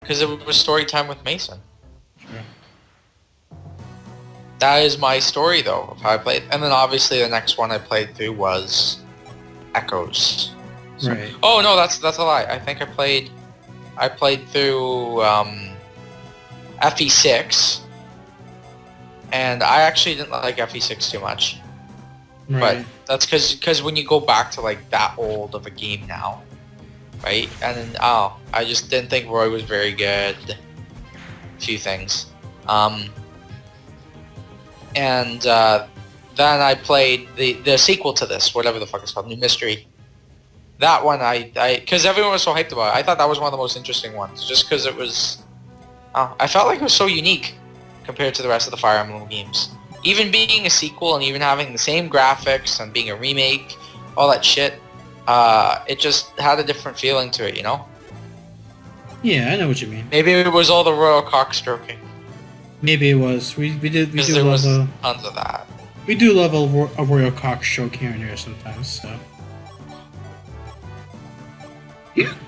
Because it was story time with Mason. Sure. That is my story, though, of how I played. And then obviously the next one I played through was Echoes. So, Right. oh no, that's a lie. I think I played through FE6, and I actually didn't like FE6 too much. Right. But that's because when you go back to like that old of a game now, right? And then I just didn't think Roy was very good. A few things, and then I played the sequel to this, whatever the fuck it's called, New Mystery. That one I because everyone was so hyped about it. I thought that was one of the most interesting ones, just because it was. I felt like it was so unique compared to the rest of the Fire Emblem games. Even being a sequel and even having the same graphics and being a remake, all that shit, it just had a different feeling to it, you know? Yeah, I know what you mean. Maybe it was all the royal cock stroking. Maybe it was. We do There love was a tons of that. we do love a royal cock stroke here and there sometimes. So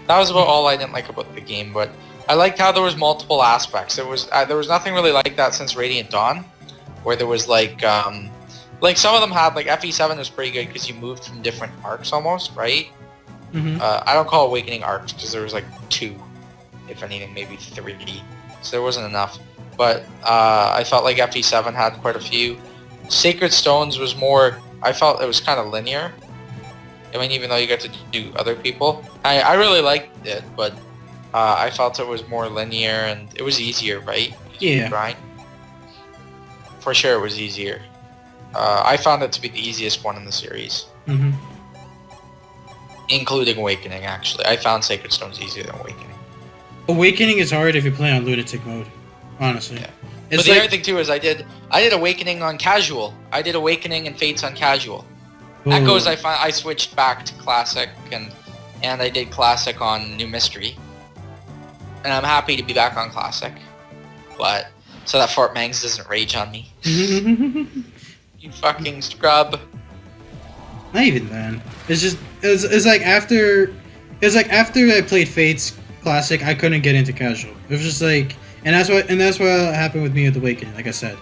That was about all I didn't like about the game, but I liked how there was multiple aspects. There was nothing really like that since Radiant Dawn, where there was like some of them had like FE7 was pretty good because you moved from different arcs almost, right? I don't call Awakening arcs because there was like 2, if anything, maybe 3, so there wasn't enough. But I felt like FE7 had quite a few. Sacred Stones was more. I felt it was kind of linear. I mean, even though you got to do other people, I really liked it, but I felt it was more linear and it was easier, right? yeah. Grind. For sure, it was easier. I found it to be the easiest one in the series, including Awakening. Actually, I found Sacred Stones easier than Awakening. Awakening is hard if you play on lunatic mode. Honestly. Yeah. It's But the like, other thing too is I did Awakening on casual. I did Awakening and Fates on casual. ooh, Echoes I switched back to classic and I did classic on New Mystery. And I'm happy to be back on classic. But so that Fort Mangs doesn't rage on me. You fucking scrub. Not even then. It's like after I played Fates Classic, I couldn't get into casual. It was just like, and that's what happened with me with Awakening. Like I said,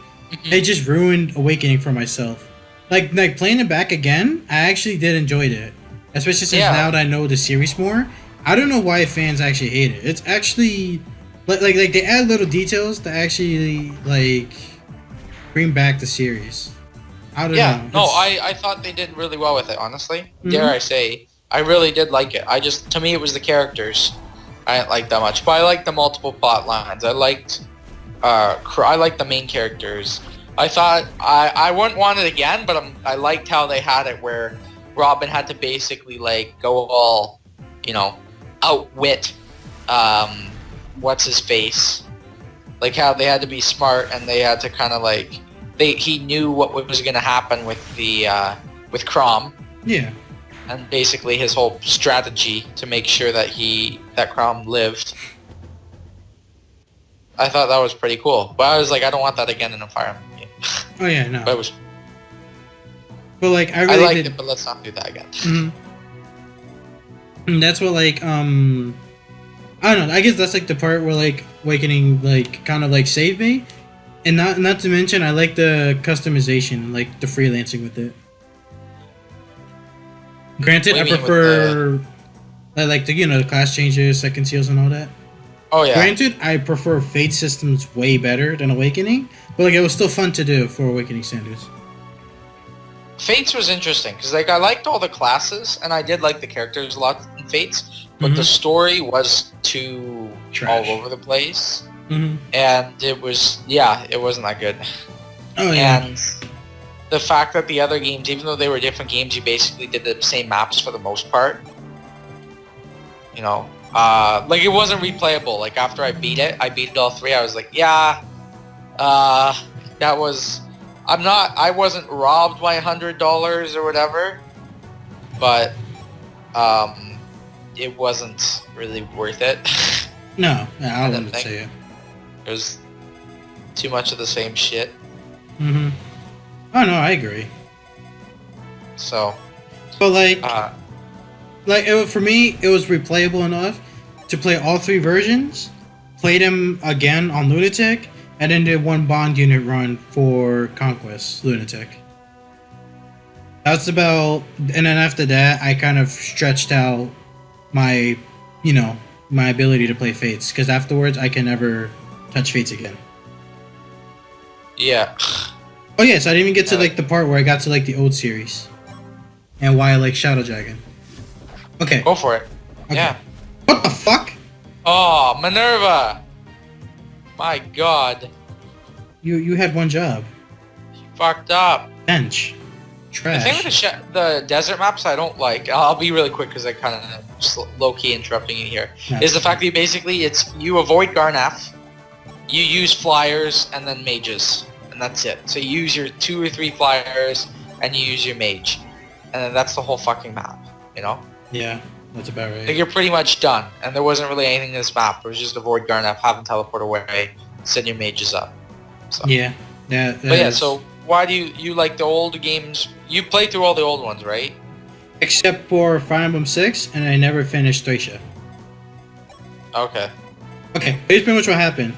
it just ruined Awakening for myself. Like playing it back again, I actually did enjoy it, especially since now that I know the series more. I don't know why fans actually hate it. It's actually like they add little details to actually like bring back the series. I don't know. No, I thought they did really well with it, honestly. Dare I say, I really did like it. To me, it was the characters I didn't like that much, but I liked the multiple plot lines. I liked the main characters. I thought I wouldn't want it again, but I liked how they had it where Robin had to basically like go all, outwit what's his face, like how they had to be smart and they had to kind of like he knew what was going to happen with the with Crom. Yeah. And basically his whole strategy to make sure that Crom lived. I thought that was pretty cool. But I was like, I don't want that again in a Fire Emblem game. Oh yeah, no. But it was. But like I liked did. it, but let's not do that again. And that's what like I don't know. I guess that's like the part where like Awakening like kind of like saved me, and not to mention I like the customization and like the freelancing with it. Granted, I prefer like the class changes, second seals, and all that. Oh yeah. Granted, I prefer Fate systems way better than Awakening, but like it was still fun to do for Awakening standards. Fates was interesting because like I liked all the classes and I did like the characters a lot in Fates, but the story was too Trash. all over the place, and it wasn't that good. Oh yeah. And the fact that the other games, even though they were different games, you basically did the same maps for the most part. Like it wasn't replayable. Like after I beat it all 3. I was like, yeah, that was. I wasn't robbed by $100 or whatever, but it wasn't really worth it. No, I wouldn't say it. It was too much of the same shit. Oh no, I agree. So, but for me, it was replayable enough to play all 3 versions, played him again on Lunatic, and then did one bond unit run for Conquest Lunatic. That's about, and then after that, I kind of stretched out my, my ability to play Fates, because afterwards I can never touch Fates again. Yeah. Oh yeah, so I didn't even get to like the part where I got to like the old series, and why I like Shadow Dragon. Okay. Go for it. Okay. Yeah. What the fuck? Oh, Minerva! My god. You had one job. You fucked up. Bench. The Trash. thing with the desert maps I don't like, I'll be really quick because I kind of just low-key interrupting you here, is the fact that you avoid Garnaf, you use flyers, and then mages. And that's it. So you use your 2 or 3 flyers, and you use your mage. And then that's the whole fucking map, you know? Yeah, that's about right. Like, you're pretty much done. And there wasn't really anything in this map. It was just avoid Garnaf, have them teleport away, send your mages up. So. Yeah. But yeah, so why do you like the old games? You played through all the old ones, right? Except for Fire Emblem 6, and I never finished Thracia. Okay. Okay, here's pretty much what happened.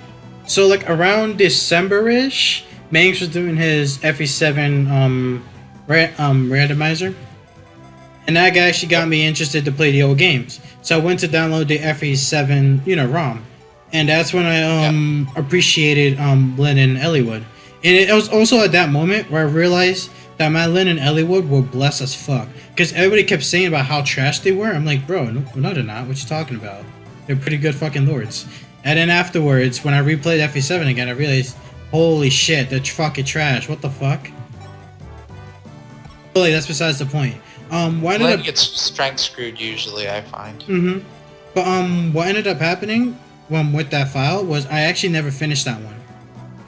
So, like, around December-ish, Mangs was doing his FE7 randomizer. And that guy actually got me interested to play the old games. So I went to download the FE7, ROM. And that's when I appreciated Lynn and Elliewood. And it was also at that moment where I realized that my Lynn and Elliewood were blessed as fuck. Because everybody kept saying about how trash they were. I'm like, bro, no they're not. What you talking about? They're pretty good fucking lords. And then afterwards, when I replayed FE7 again, I realized, holy shit, they're fucking trash. What the fuck? Really, that's besides the point. Lynn gets strength screwed usually, I find. Mm-hmm. But what ended up happening with that file was I actually never finished that one.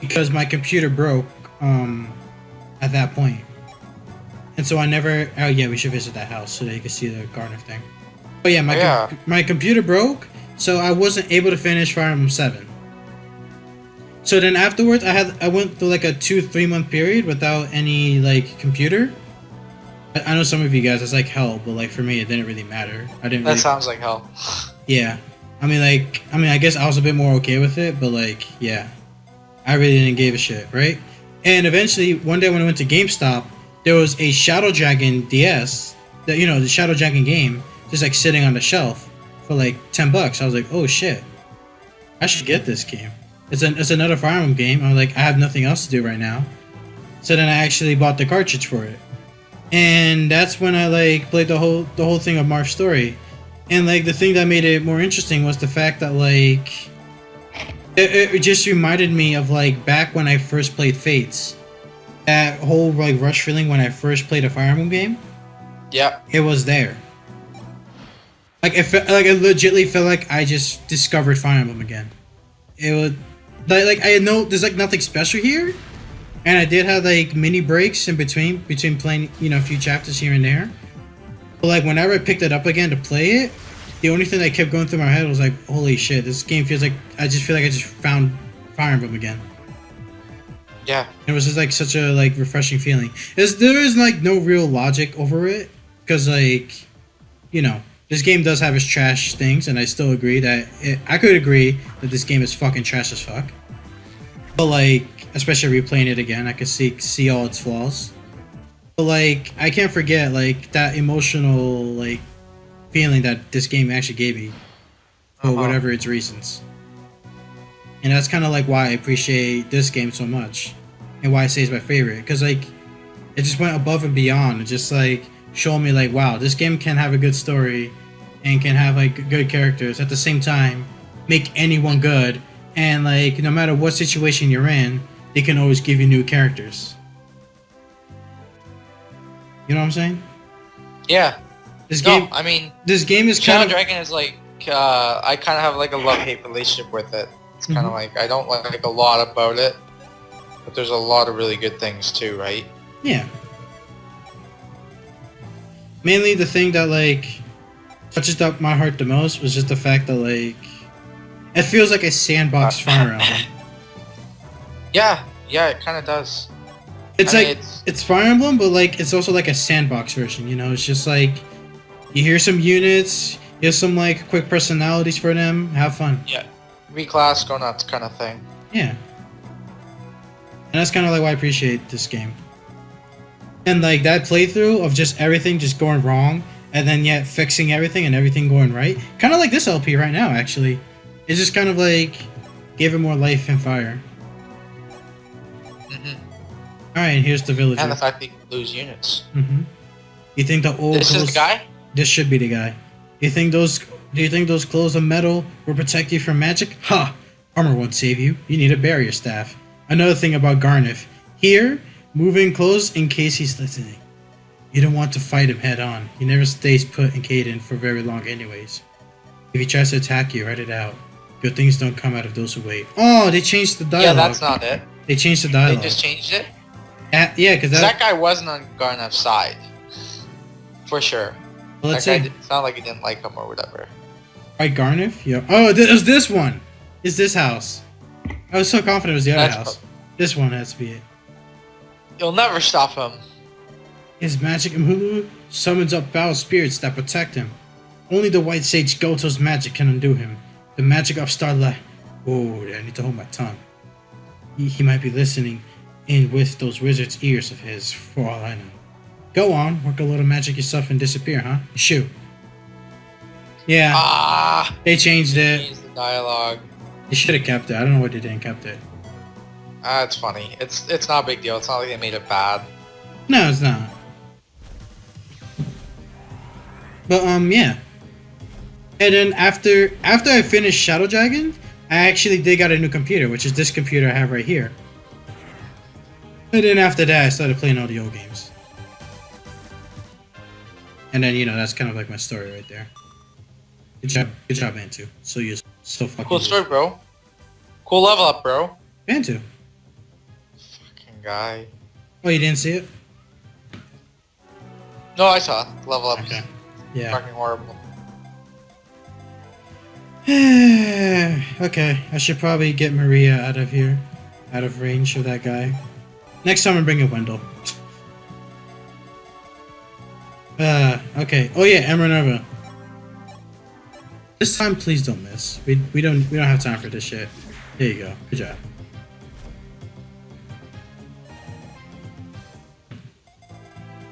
Because my computer broke at that point. And so I never... Oh yeah, we should visit that house so that you can see the Garner thing. But yeah, my computer broke, so I wasn't able to finish Fire Emblem 7. So then afterwards, I went through like a 2-3 month period without any like computer. I know some of you guys, it's like hell, but like for me, it didn't really matter. That sounds like hell. Yeah. I guess I was a bit more okay with it, but like, yeah. I really didn't give a shit, right? And eventually, one day when I went to GameStop, there was a Shadow Dragon DS, the Shadow Dragon game, just like sitting on the shelf for like $10. I was like, oh shit, I should get this game. It's another Fire Emblem game. I'm like, I have nothing else to do right now. So then I actually bought the cartridge for it. And that's when I like played the whole thing of Marth's story. And like the thing that made it more interesting was the fact that like it just reminded me of like back when I first played Fates. That whole like rush feeling when I first played a Fire Emblem game. Yeah. It was there. Like it legitimately felt like I just discovered Fire Emblem again. It was like I know there's like nothing special here. And I did have like mini breaks in between playing, a few chapters here and there. But like whenever I picked it up again to play it, the only thing that kept going through my head was like, holy shit, this game feels like I just found Fire Emblem again. Yeah. It was just like such a like refreshing feeling. There is like no real logic over it because like, this game does have its trash things, and I still agree that I could agree that this game is fucking trash as fuck. But like, especially replaying it again, I could see all its flaws. But like, I can't forget like that emotional like feeling that this game actually gave me for whatever its reasons. And that's kind of like why I appreciate this game so much, and why I say it's my favorite. Because like, it just went above and beyond. It just like showed me like, wow, this game can have a good story, and can have like good characters at the same time, make anyone good, and like no matter what situation you're in, they can always give you new characters. You know what I'm saying? Yeah. This game is Shadow Dragon is like I kind of have like a love-hate relationship with it. It's kind of like I don't like a lot about it, but there's a lot of really good things too, right? Yeah. Mainly the thing that like touches up my heart the most was just the fact that like it feels like a sandbox Fire Emblem. Yeah, it kind of does. It's Fire Emblem, but like it's also like a sandbox version. It's just like you hear some units, here's some like quick personalities for them, have fun. Yeah, V-Class, go nuts kind of thing. Yeah. And that's kind of like why I appreciate this game. And like that playthrough of just everything just going wrong, and then yet fixing everything and everything going right. Kind of like this LP right now, actually. It's just kind of like gave it more life and fire. Alright, here's the villager. And the fact that you lose units. You think the old This clothes... is the guy? This should be the guy. Do you think those clothes of metal will protect you from magic? Ha! Armor won't save you. You need a barrier staff. Another thing about Garneth. Here, moving close in case he's listening. You don't want to fight him head on. He never stays put in Caden for very long anyways. If he tries to attack you, write it out. Good things don't come out of those who wait. Oh, they changed the dialogue. Yeah, that's not it. They changed the dialogue. They just changed it? Yeah, because that guy wasn't on Garneth's side. For sure. Well, let's that see. guy it's not like he didn't like him or whatever. Right, Garneth? Yeah. Oh, it was this one. It's this house. I was so confident it was the other house. This one has to be it. You'll never stop him. His magic Mhulu summons up foul spirits that protect him. Only the White Sage Goto's magic can undo him. The magic of Starlight. Oh, I need to hold my tongue. He might be listening in with those wizard's ears of his, for all I know. Go on, work a little magic yourself and disappear, huh? Shoot. Yeah. They changed it. Changed the dialogue. They should have kept it. I don't know why they didn't kept it. It's funny. It's not a big deal. It's not like they made it bad. No, it's not. But yeah. And then after I finished Shadow Dragon, I actually did get a new computer, which is this computer I have right here. And then after that, I started playing all the old games. And then, that's kind of like my story right there. Good job, Bantu. So useful. So fucking cool story, bro. Cool level up, bro. Bantu. Fucking guy. Oh, you didn't see it? No, I saw it. Level up. Okay. Yeah. Fucking horrible. Okay, I should probably get Maria out of here. Out of range of that guy. Next time I'm bringing Wendell. Okay. Oh yeah, Emranova. This time, please don't miss. We don't have time for this shit. There you go. Good job.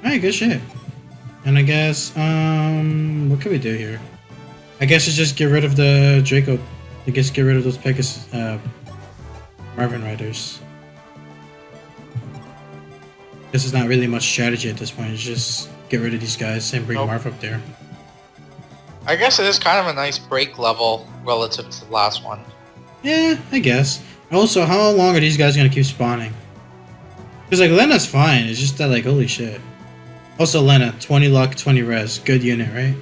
Alright, good shit. And I guess, what can we do here? I guess it's just get rid of the Draco. I guess get rid of those Pegasus, Marvin Riders. This is not really much strategy at this point. It's just get rid of these guys and bring Marv up there. I guess it is kind of a nice break level relative to the last one. Yeah, I guess. Also, how long are these guys gonna keep spawning? Because like Lena's fine. It's just that like holy shit. Also, Lena, 20 luck, 20 res, good unit, right?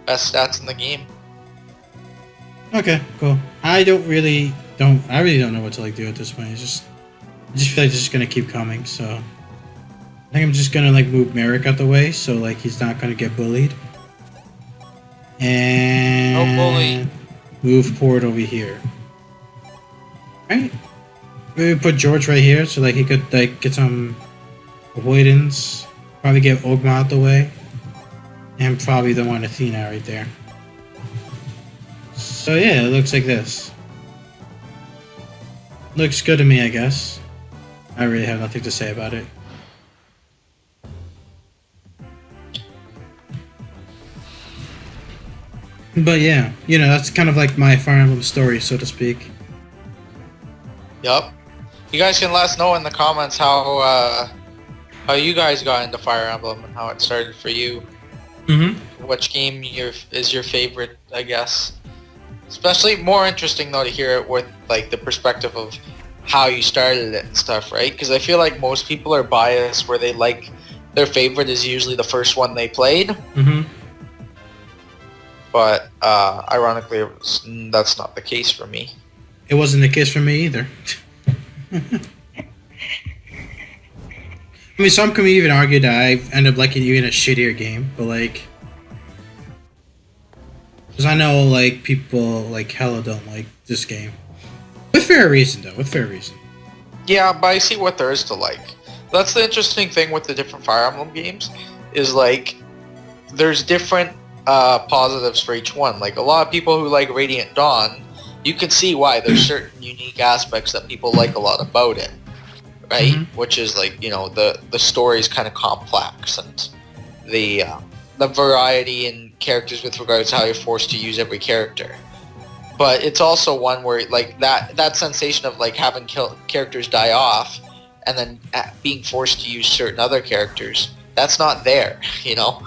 Best stats in the game. Okay, cool. I really don't know what to like do at this point. I just feel like it's just gonna keep coming. So I think I'm just gonna like move Merrick out the way so like he's not gonna get bullied. And no bully. Move Port over here. Right? Maybe put George right here so like he could like get some avoidance. Probably get Ogma out the way. And probably the one Athena right there. So yeah, it looks like this. Looks good to me, I guess. I really have nothing to say about it. But yeah, that's kind of like my Fire Emblem story, so to speak. Yup. You guys can let us know in the comments how you guys got into Fire Emblem and how it started for you. Mm-hmm. Which game is your favorite, I guess. Especially more interesting though to hear it with like the perspective of how you started it and stuff, right? Because I feel like most people are biased where they like their favorite is usually the first one they played. Mm-hmm. But ironically, that's not the case for me. It wasn't the case for me either. I mean, some can even argue that I end up liking even a shittier game, but like, because I know like people like hella don't like this game. With fair reason, though. With fair reason. Yeah, but I see what there is to like. That's the interesting thing with the different Fire Emblem games, is like, there's different positives for each one. Like a lot of people who like Radiant Dawn, you can see why there's certain unique aspects that people like a lot about it, right? Which is like, you know, the story is kind of complex, and the variety in characters with regards to how you're forced to use every character. But it's also one where like that sensation of like having characters die off and then being forced to use certain other characters, that's not there, you know?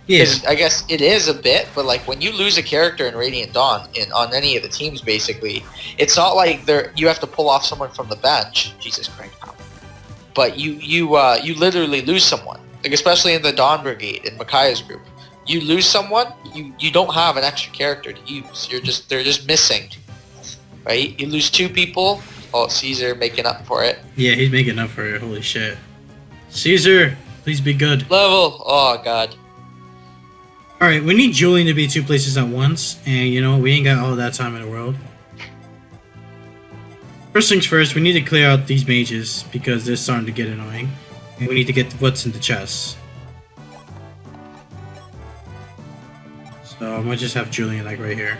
Yeah. I guess it is a bit, but like when you lose a character in Radiant Dawn on any of the teams, basically, it's not like you have to pull off someone from the bench. Jesus Christ, but you literally lose someone. Like especially in the Dawn Brigade in Micaiah's group, you lose someone, you don't have an extra character to use. They're just missing, right? You lose 2 people. Oh, Caesar making up for it. Yeah, he's making up for it. Holy shit, Caesar, please be good. Level. Oh god. Alright, we need Julian to be 2 places at once, and you know, we ain't got all that time in the world. First things first, we need to clear out these mages, because they're starting to get annoying. And we need to get what's in the chest. So I'm gonna just have Julian like right here.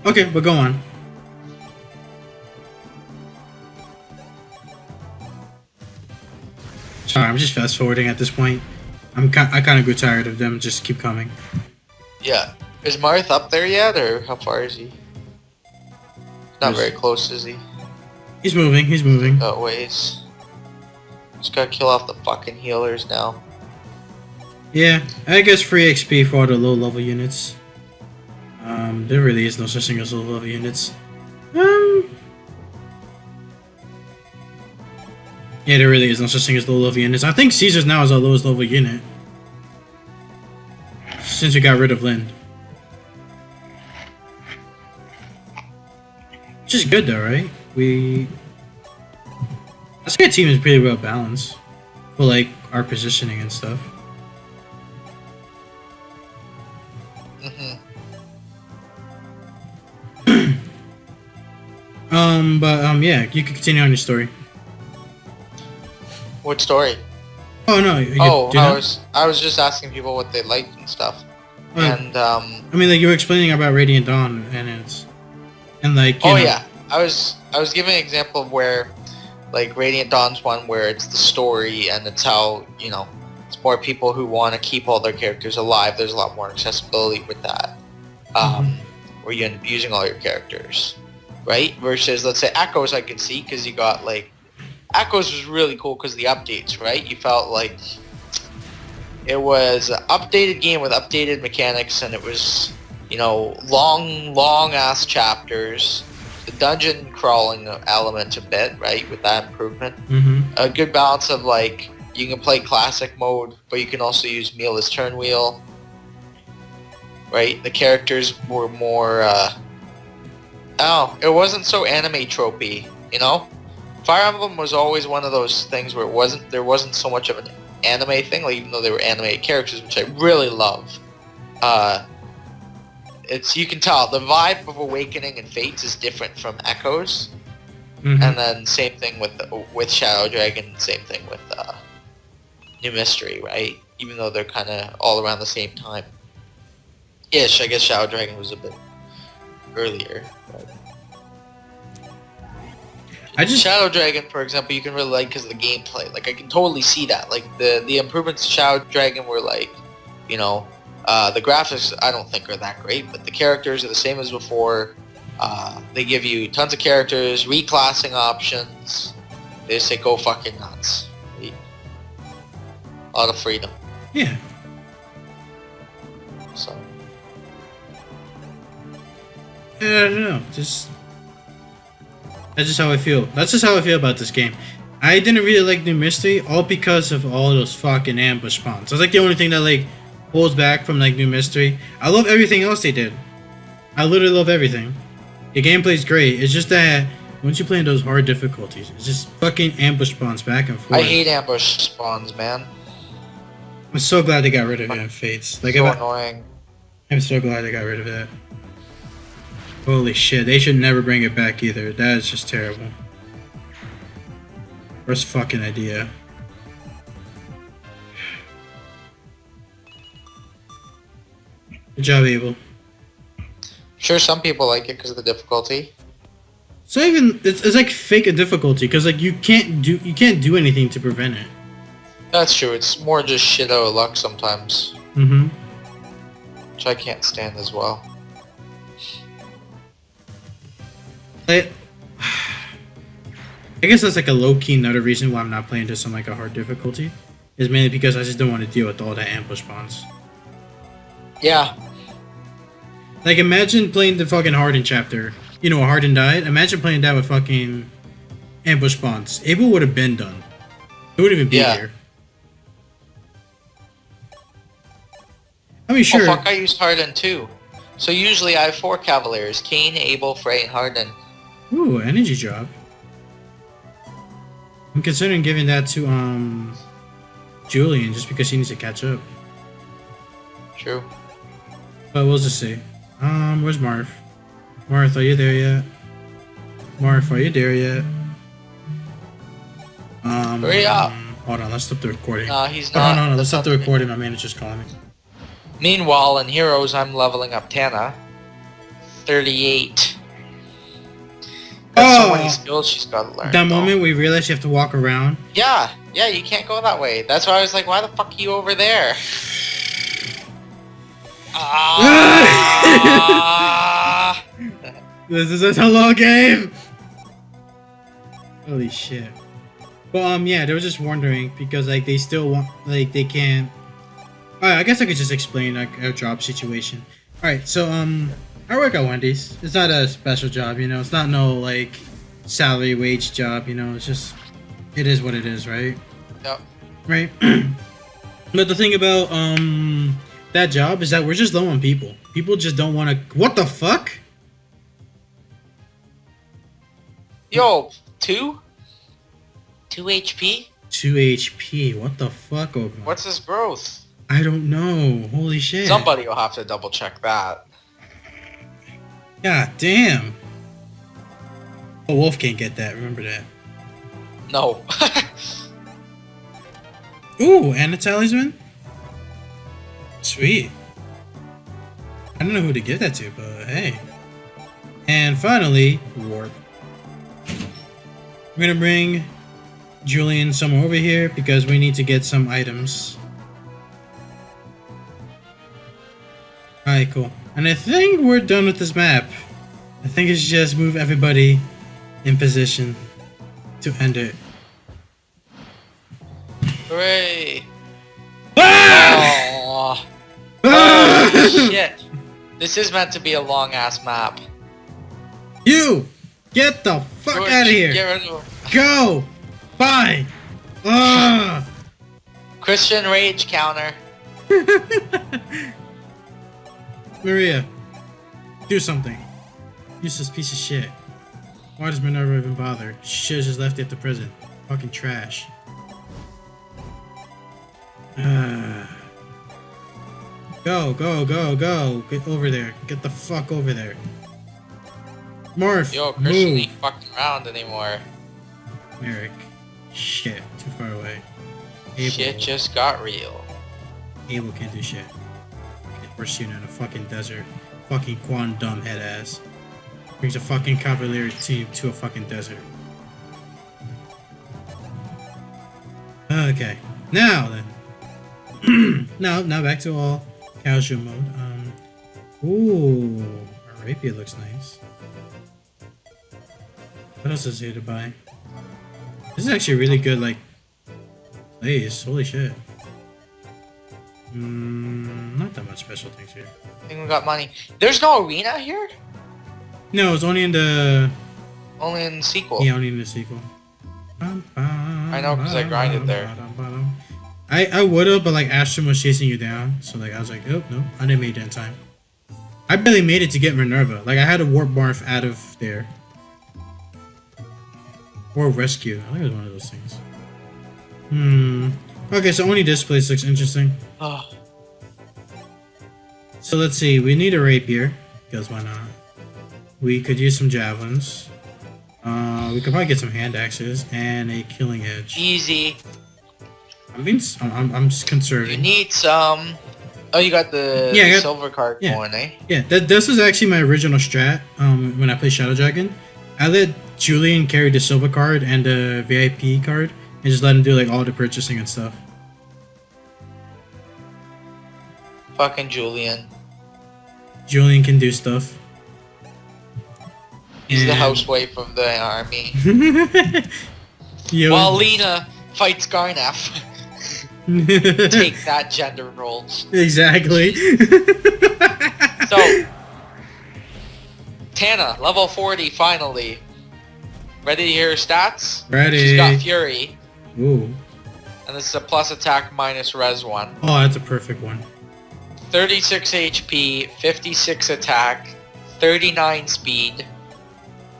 Okay, but go on. Sorry, I'm just fast forwarding at this point. I kind of grew tired of them. Just keep coming. Yeah. Is Marth up there yet, or how far is he? Not very close, is he? He's moving. He's moving. Oh, ways. Just gotta kill off the fucking healers now. Yeah, I guess free XP for all the low level units. There really is no such thing as low level units. Yeah, there really is no such thing as low level units. I think Caesar's now is our lowest level unit. Since we got rid of Lynn. Which is good though, right? I think our team is pretty well balanced. For like our positioning and stuff. Yeah, you can continue on your story. What story? Oh no. I was just asking people what they liked and stuff. And I mean, like you were explaining about Radiant Dawn and like. You know, yeah, I was giving an example of where, like Radiant Dawn's one where it's the story and it's how, you know, it's more people who want to keep all their characters alive. There's a lot more accessibility with that, where you end up using all your characters, right? Versus let's say Echoes, I can see because you got like. Echoes was really cool because the updates, right? You felt like it was an updated game with updated mechanics, and it was, you know, long ass chapters. The dungeon crawling element a bit, right, with that improvement. A good balance of like you can play classic mode, but you can also use meal as turn wheel. Right, the characters were more. It wasn't so anime tropey, you know. Fire Emblem was always one of those things where there wasn't so much of an anime thing, like even though they were animated characters, which I really love. You can tell the vibe of Awakening and Fates is different from Echoes, and then same thing with Shadow Dragon, same thing with New Mystery, right? Even though they're kind of all around the same time. Ish, I guess Shadow Dragon was a bit earlier. But. Shadow Dragon, for example, you can really like because of the gameplay. Like, I can totally see that. Like, the improvements to Shadow Dragon were like, you know, the graphics I don't think are that great, but the characters are the same as before. They give you tons of characters, reclassing options. They just say go fucking nuts. Right? A lot of freedom. Yeah. So. I don't know. That's just how I feel. That's just how I feel about this game. I didn't really like New Mystery, all because of all those fucking ambush spawns. That's like the only thing that like holds back from like New Mystery. I love everything else they did. I literally love everything. The gameplay's great. It's just that once you play in those hard difficulties, it's just fucking ambush spawns back and forth. I hate ambush spawns, man. I'm so glad they got rid of it in Fates. Like, so annoying. I'm so glad they got rid of that. Holy shit, they should never bring it back either. That is just terrible. Worst fucking idea. Good job, Abel. Sure, some people like it because of the difficulty. It's not even. It's like fake a difficulty because like you can't do anything to prevent it. That's true. It's more just shit out of luck sometimes. Mm-hmm. Which I can't stand as well. I guess that's like a low-key another reason why I'm not playing this on like a hard difficulty. Is mainly because I just don't want to deal with all the ambush spawns. Yeah. Like imagine playing the fucking Hardened chapter. You know, Hardened died. Imagine playing that with fucking ambush spawns. Abel would have been done. It wouldn't even be here. I mean, sure. Oh fuck, I used Harden too. So usually I have 4 Cavaliers. Kane, Abel, Frey, and Harden. Ooh, energy drop. I'm considering giving that to Julian just because he needs to catch up. True. But we'll just see. Where's Marv? Marv, are you there yet? Marv, are you there yet? Hurry up! Hold on, let's stop the recording. Nah, he's not. No, let's stop the recording. My manager's calling me. Meanwhile, in Heroes, I'm leveling up Tana. 38. That's so many skills she's got to learn. That moment we realize you have to walk around. Yeah, you can't go that way. That's why I was like, why the fuck are you over there? This is a hello game! Holy shit. Well, yeah, they were just wondering because, like, they still want, like, they can't. Alright, I guess I could just explain, like, a job situation. Alright, so, I work at Wendy's. It's not a special job, you know? It's not no, like, salary wage job, you know? It's just, it is what it is, right? Yep. Right? But the thing about, that job is that we're just low on people. People just don't want to. What the fuck? Yo, 2? 2 HP? 2 HP. What the fuck, Oakman? What's his growth? I don't know. Holy shit. Somebody will have to double check that. God damn. Oh, Wolf can't get that. Remember that. No. Ooh, and a talisman? Sweet. I don't know who to give that to, but hey. And finally, warp. We're gonna bring Julian somewhere over here because we need to get some items. Alright, cool. And I think we're done with this map. I think it's just move everybody in position to end it. Hooray! Ah! Oh, shit. This is meant to be a long-ass map. You! Get the fuck out of here! Get rid of him. Go! Bye! Christian rage counter. Maria, do something. Useless piece of shit. Why does Minerva even bother? She should've just left it at the prison. Fucking trash. Go, go, go, go. Get over there. Get the fuck over there. Morph, Yo, Christian move. ain't fucking around anymore. Merrick. Shit, too far away. Abel. Shit just got real. Abel can't do shit. We're shooting in a fucking desert. Fucking Quandum head ass. Brings a fucking Cavalier team to a fucking desert. Okay. Now then. now back to all casual mode. Ooh, our rapier looks nice. What else is here to buy? This is actually really good, like, place. Holy shit. Not that much special things here. I think we got money. There's no arena here? No, it's only in the... Only in the sequel. Yeah, only in the sequel. I know, because I grinded there. I would've, but like Ashton was chasing you down, so like I was like, oh no, I didn't make it in time. I barely made it to get Minerva. Like I had to warp Barf out of there. Or rescue. I think it was one of those things. Okay, so only this place looks interesting. Oh. So let's see, we need a rapier, because why not? We could use some javelins. We could probably get some hand axes and a killing edge. Easy. I'm just You conserving. need some. Oh, you got the, Yeah, I the got- silver card yeah. going, eh? Yeah, this was actually my original strat. When I played Shadow Dragon, I let Julian carry the silver card and the VIP card, and just let him do like all the purchasing and stuff. Fucking Julian. Julian can do stuff. He's the And- housewife of the army. Yo. While Lena fights Garneth. Take that, gender roles. Exactly. So, Tana, level 40, finally. Ready to hear her stats? Ready. She's got Fury, Ooh. and this is a plus attack minus res 1. Oh, that's a perfect one. 36 HP, 56 attack, 39 speed,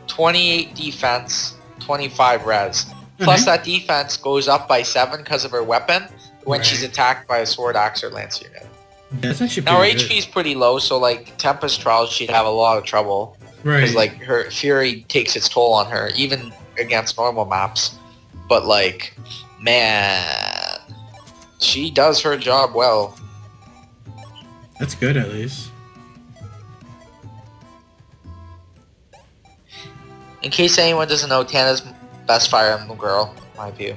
28 defense, 25 res. Plus Okay. that defense goes up by 7 because of her weapon when Right. she's attacked by a sword, axe, or lance unit. That's actually Now her pretty HP is pretty low, so like Tempest Trials she'd have a lot of trouble. good. Right. Because like her Fury takes its toll on her, even against normal maps. But like, man, she does her job well. That's good at least. In case anyone doesn't know, Tana's best Fire Emblem girl, in my view.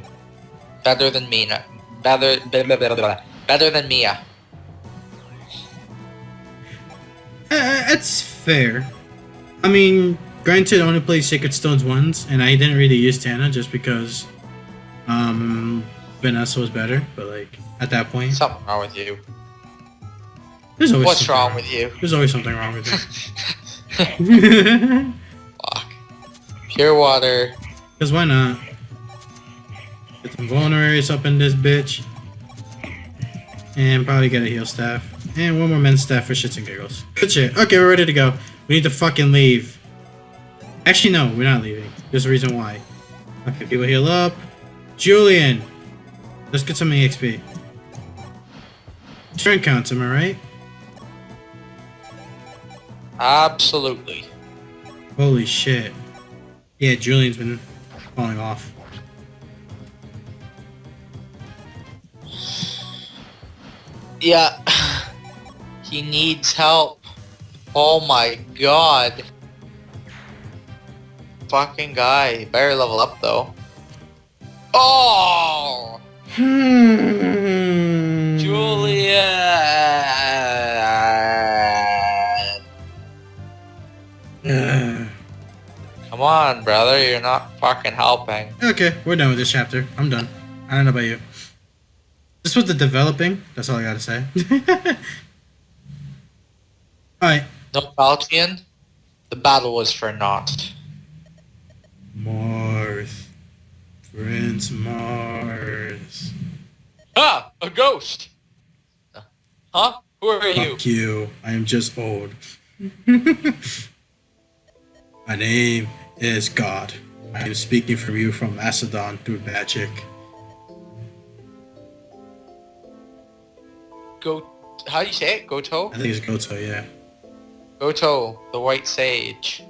Better than Mina. Better than Mia. That's fair. I mean, granted, I only played Sacred Stones once, and I didn't really use Tana just because Vanessa was better. But like at that point, Something wrong with you. there's always What's something wrong with you? There's always something wrong with it. Fuck. Pure water. Cause why not? Get some vulneraries up in this bitch, and probably get a heal staff, and one more men's staff for shits and giggles. Good shit. Okay, we're ready to go. We need to fucking leave. Actually, no, we're not leaving. There's a reason why. Okay, people heal up. Julian, let's get some EXP. Turn counts, am I right? Absolutely. Holy shit. Yeah, Julian's been falling off. Yeah. He needs help. Oh my god. Fucking guy. Better level up though. Oh! Julian! Come on, brother. You're not fucking helping. Okay, we're done with this chapter. I'm done. I don't know about you. This was the developing. That's all I gotta say. Alright. No Falchion? The battle was for naught. Marth. Prince Mars. Ah! A ghost! Huh? Who are you? Fuck you. I am just old. My name is God. I am speaking from you from Macedon through magic. Go. How do you say it? Goto? I think it's Goto, yeah. Goto, the White Sage.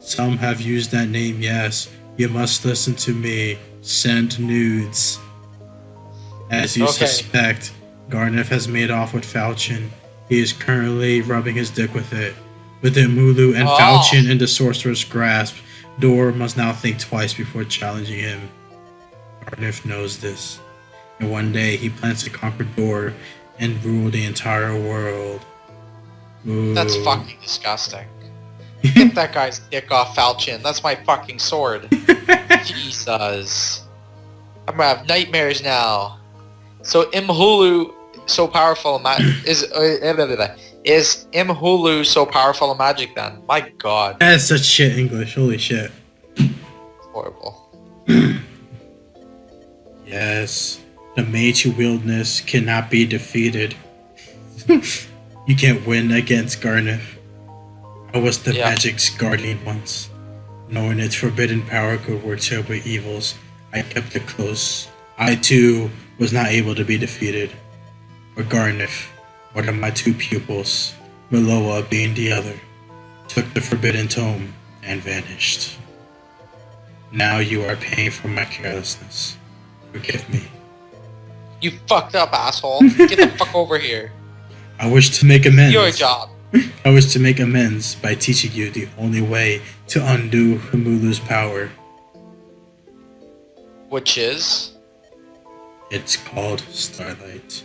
Some have used that name, yes. You must listen to me. Send nudes. As you Okay. suspect, Garneth has made off with Falchion. He is currently rubbing his dick with it. With Imulu and Oh. Falchion in the sorcerer's grasp, Dor must now think twice before challenging him. Garneth knows this. And one day he plans to conquer Dor and rule the entire world. Ooh. That's fucking disgusting. Get that guy's dick off Falchion. That's my fucking sword. Jesus. I'm gonna have nightmares now. So Imhulu so powerful in is Imhulu so powerful in magic then? My god. That's such shit English. Holy shit. Horrible. Yes. The mage who wieldness cannot be defeated. You can't win against Garneth. I was the Yeah. magic's guardian once. Knowing its forbidden power could work terrible evils, I kept it close. I too was not able to be defeated. But Garneth, one of my two pupils, Miloa being the other, took the forbidden tome and vanished. Now you are paying for my carelessness. Forgive me. You fucked up, asshole. Get the fuck over here. I wish to make amends. Your job. I wish to make amends by teaching you the only way to undo Himulu's power. Which is? It's called Starlight.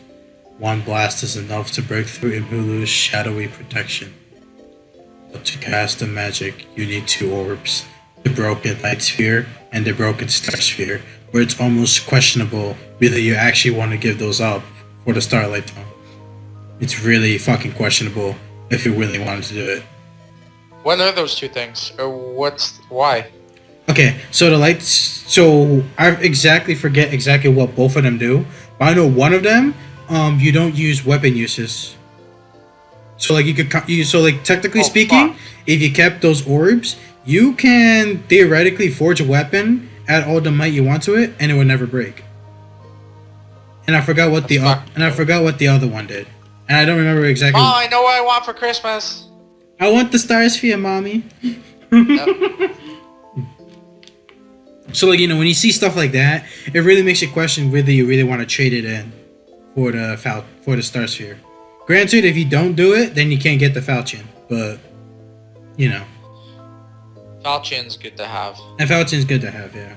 One blast is enough to break through Himulu's shadowy protection. But to cast the magic, you need 2 orbs. The Broken Light Sphere and the Broken Star Sphere, where it's almost questionable whether you actually want to give those up for the Starlight Tome. It's really fucking questionable if you really wanted to do it. What are those 2 things? Or why? Okay, so the lights. So I exactly forget exactly what both of them do, but I know one of them, you don't use weapon uses. So like technically speaking, fuck. if you kept those orbs, you can theoretically forge a weapon, add all the might you want to it, and it would never break. And I forgot what I forgot what the other one did, and I don't remember exactly. Oh, I know what I want for Christmas. I want the Star Sphere, mommy. Yep. So, like, when you see stuff like that, it really makes you question whether you really want to trade it in for the Star Sphere. Granted, if you don't do it, then you can't get the Falchion. But, Falchion's good to have. And Falchion's good to have, yeah.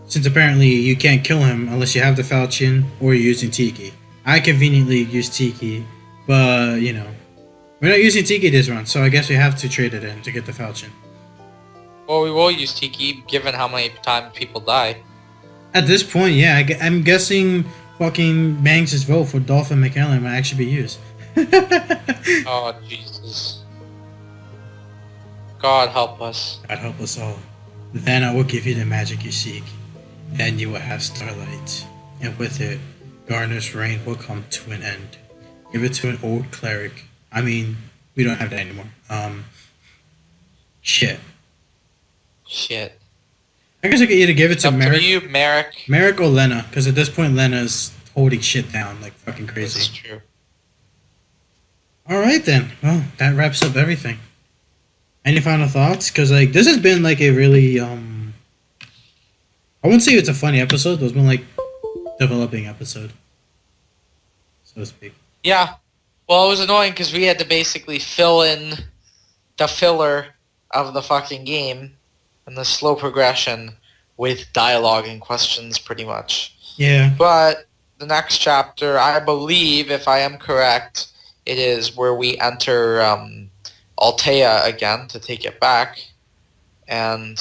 Since apparently you can't kill him unless you have the Falchion or you're using Tiki. I conveniently use Tiki, but, we're not using Tiki this run, so I guess we have to trade it in to get the Falchion. Well, we will use Tiki, given how many times people die. At this point, yeah, I'm guessing fucking Banks' vote for Dolphin McAllen might actually be used. Oh, Jesus. God help us. God help us all. Then I will give you the magic you seek. Then you will have Starlight. And with it, Garner's reign will come to an end. Give it to an old cleric. I mean, we don't have that anymore. Shit. I guess I could either give it to Merrick. To you, Merrick. Merrick or Lena, because at this point Lena's holding shit down like fucking crazy. That's true. Alright then. Well, that wraps up everything. Any final thoughts? Because, like, this has been, like, a really, I wouldn't say it's a funny episode, but it's been, like, developing episode. So to speak. Yeah. Well, it was annoying because we had to basically fill in the filler of the fucking game and the slow progression with dialogue and questions, pretty much. Yeah. But the next chapter, I believe, if I am correct, it is where we enter Altea again to take it back. And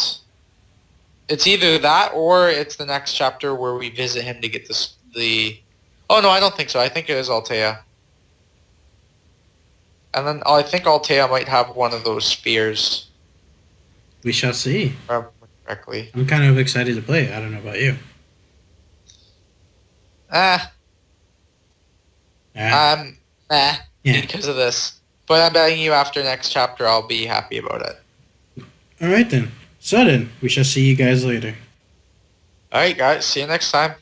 it's either that or it's the next chapter where we visit him to get Oh, no, I don't think so. I think it is Altea. And then I think Altea might have one of those spears. We shall see. Correctly. I'm kind of excited to play it. I don't know about you. Yeah. Because of this. But I'm betting you after next chapter I'll be happy about it. Alright then. So then, we shall see you guys later. Alright guys, see you next time.